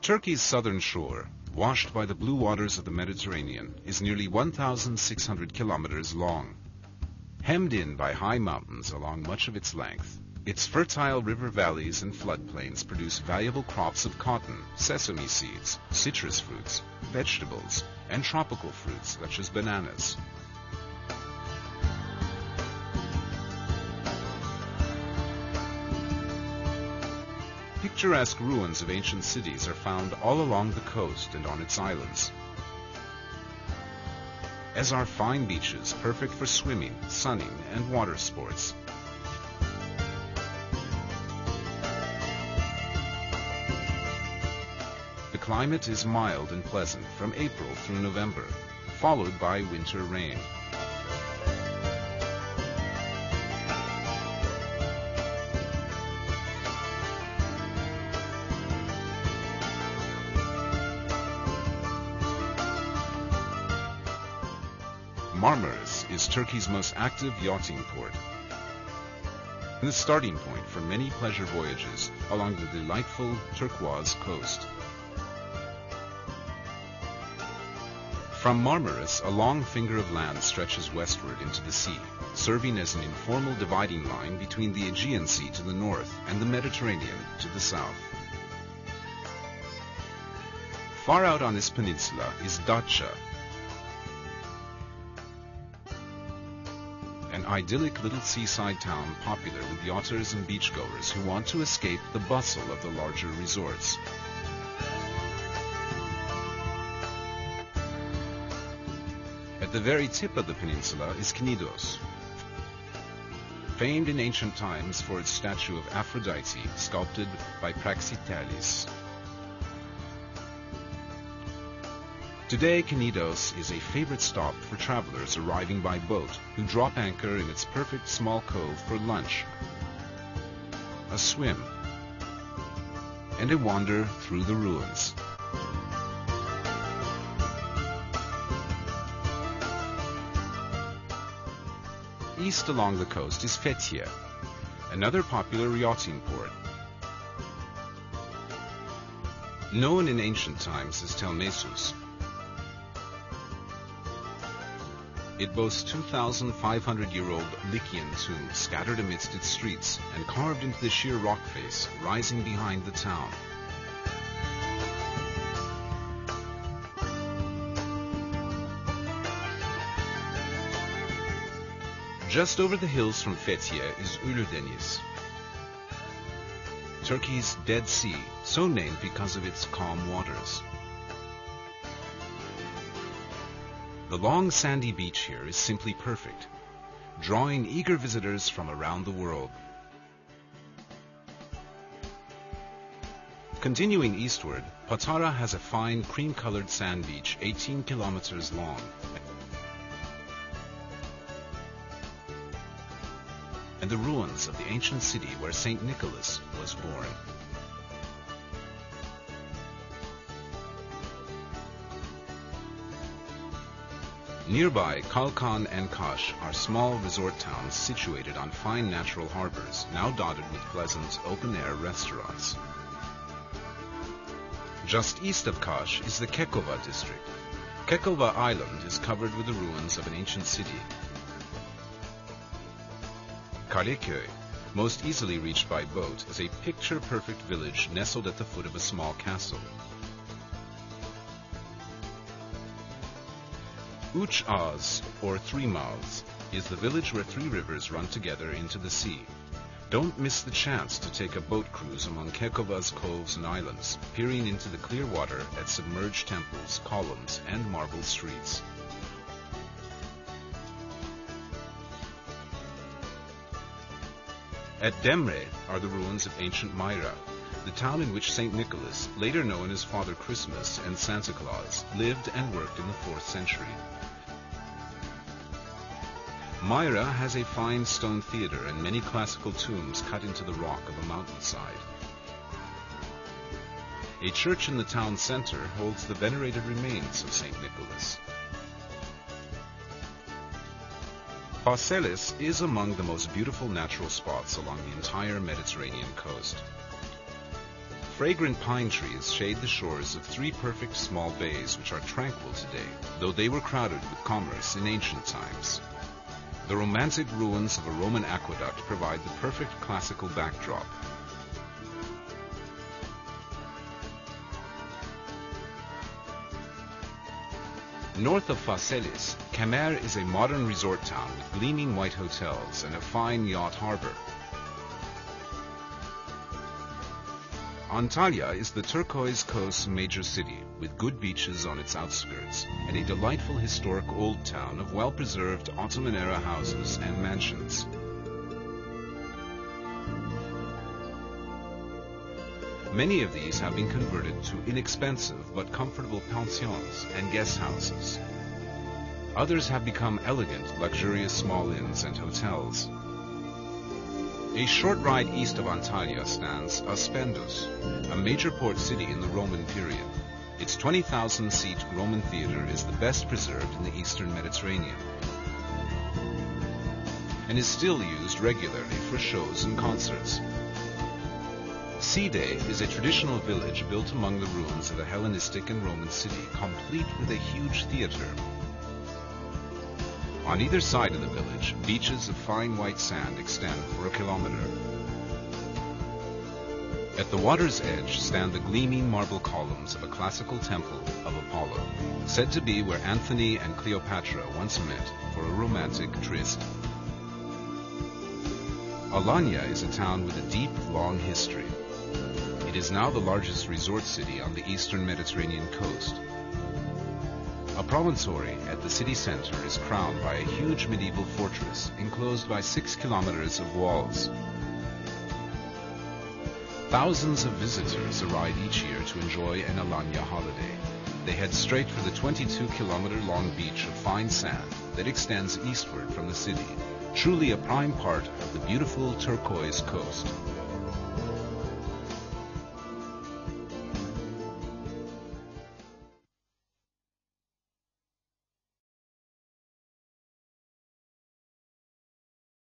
Turkey's southern shore, washed by the blue waters of the Mediterranean, is nearly 1,600 kilometers long. Hemmed in by high mountains along much of its length, its fertile river valleys and floodplains produce valuable crops of cotton, sesame seeds, citrus fruits, vegetables, and tropical fruits such as bananas. Picturesque ruins of ancient cities are found all along the coast and on its islands, as are fine beaches perfect for swimming, sunning, and water sports. The climate is mild and pleasant from April through November, followed by winter rain. Marmaris is Turkey's most active yachting port and the starting point for many pleasure voyages along the delightful turquoise coast. From Marmaris, a long finger of land stretches westward into the sea, serving as an informal dividing line between the Aegean Sea to the north and the Mediterranean to the south. Far out on this peninsula is Datça, an idyllic little seaside town popular with yachters and beachgoers who want to escape the bustle of the larger resorts. At the very tip of the peninsula is Knidos, famed in ancient times for its statue of Aphrodite sculpted by Praxiteles. Today, Knidos is a favorite stop for travelers arriving by boat who drop anchor in its perfect small cove for lunch, a swim, and a wander through the ruins. East along the coast is Fethiye, another popular yachting port. Known in ancient times as Tel Messus, it boasts 2,500-year-old Lycian tombs scattered amidst its streets and carved into the sheer rock face rising behind the town. Just over the hills from Fethiye is Uludeniz, Turkey's Dead Sea, so named because of its calm waters. The long sandy beach here is simply perfect, drawing eager visitors from around the world. Continuing eastward, Patara has a fine cream-colored sand beach 18 kilometers long, and the ruins of the ancient city where St. Nicholas was born. Nearby, Kalkan and Kaş are small resort towns situated on fine natural harbors, now dotted with pleasant open-air restaurants. Just east of Kaş is the Kekova district. Kekova Island is covered with the ruins of an ancient city. Kaleköy, most easily reached by boat, is a picture-perfect village nestled at the foot of a small castle. Üç Ağız, or Three Mouths, is the village where three rivers run together into the sea. Don't miss the chance to take a boat cruise among Kekova's coves and islands, peering into the clear water at submerged temples, columns, and marble streets. At Demre are the ruins of ancient Myra, the town in which St. Nicholas, later known as Father Christmas and Santa Claus, lived and worked in the 4th century. Myra has a fine stone theater and many classical tombs cut into the rock of a mountainside. A church in the town center holds the venerated remains of St. Nicholas. Phaselis is among the most beautiful natural spots along the entire Mediterranean coast. fragrant pine trees shade the shores of three perfect small bays which are tranquil today, though they were crowded with commerce in ancient times. The romantic ruins of a Roman aqueduct provide the perfect classical backdrop. North of Phaselis, Kemer is a modern resort town with gleaming white hotels and a fine yacht harbor. Antalya is the turquoise coast major city with good beaches on its outskirts and a delightful historic old town of well-preserved Ottoman-era houses and mansions. Many of these have been converted to inexpensive but comfortable pensions and guest houses. Others have become elegant, luxurious small inns and hotels. A short ride east of Antalya stands Aspendus, a major port city in the Roman period. Its 20,000-seat Roman theater is the best preserved in the eastern Mediterranean and is still used regularly for shows and concerts. Side is a traditional village built among the ruins of a Hellenistic and Roman city, complete with a huge theater. On either side of the village, beaches of fine white sand extend for a kilometer. At the water's edge stand the gleaming marble columns of a classical temple of Apollo, said to be where Antony and Cleopatra once met for a romantic tryst. Alanya is a town with a deep, long history. It is now the largest resort city on the eastern Mediterranean coast. A promontory at the city center is crowned by a huge medieval fortress enclosed by 6 kilometers of walls. Thousands of visitors arrive each year to enjoy an Alanya holiday. They head straight for the 22-kilometer-long beach of fine sand that extends eastward from the city, truly a prime part of the beautiful turquoise coast.